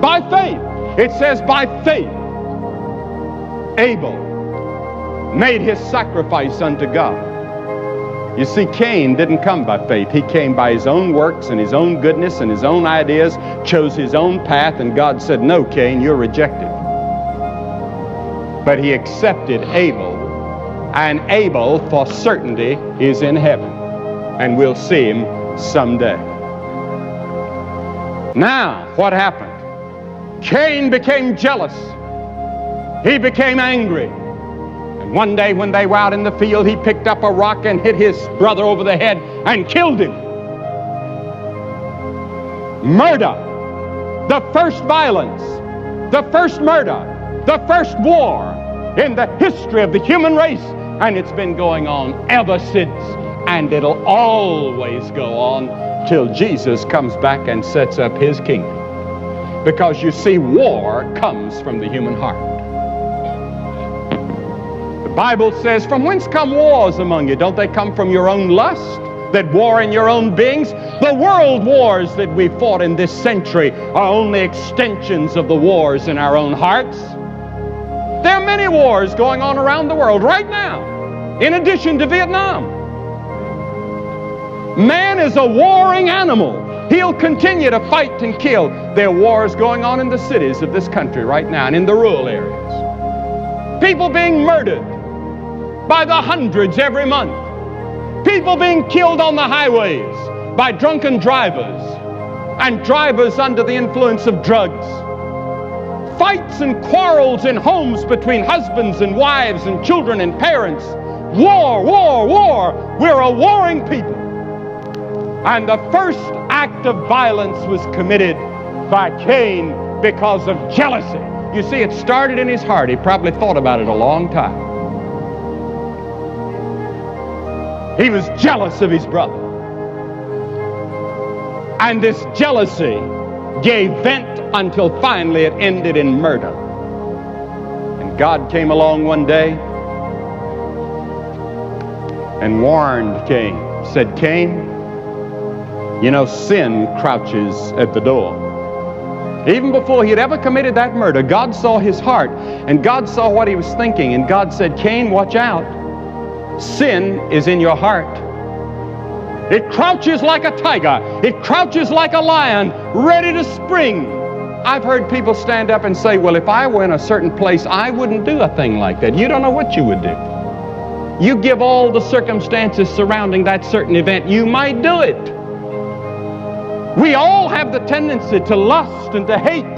By faith. It says by faith Abel made his sacrifice unto God. You see, Cain didn't come by faith. He came by his own works and his own goodness and his own ideas, chose his own path, and God said, no, Cain, you're rejected. But he accepted Abel, and Abel, for certainty, is in heaven, and we'll see him someday. Now, what happened? Cain became jealous. He became angry. One day when they were out in the field, he picked up a rock and hit his brother over the head and killed him. Murder, the first violence, the first murder, the first war in the history of the human race. And it's been going on ever since. And it'll always go on till Jesus comes back and sets up his kingdom. Because you see, war comes from the human heart. The Bible says, from whence come wars among you? Don't they come from your own lust that war in your own beings? The world wars that we fought in this century are only extensions of the wars in our own hearts. There are many wars going on around the world right now, in addition to Vietnam. Man is a warring animal. He'll continue to fight and kill. There are wars going on in the cities of this country right now and in the rural areas. People being murdered by the hundreds every month. People being killed on the highways by drunken drivers and drivers under the influence of drugs. Fights and quarrels in homes between husbands and wives and children and parents. War, war, war. We're a warring people. And the first act of violence was committed by Cain because of jealousy. You see, it started in his heart. He probably thought about it a long time. He was jealous of his brother. And this jealousy gave vent until finally it ended in murder. And God came along one day and warned Cain. Said, Cain, you know, sin crouches at the door. Even before he had ever committed that murder, God saw his heart, and God saw what he was thinking, and God said, Cain, watch out. Sin is in your heart. It crouches like a tiger. It crouches like a lion, ready to spring. I've heard people stand up and say, well, if I were in a certain place, I wouldn't do a thing like that. You don't know what you would do. You give all the circumstances surrounding that certain event, you might do it. We all have the tendency to lust and to hate.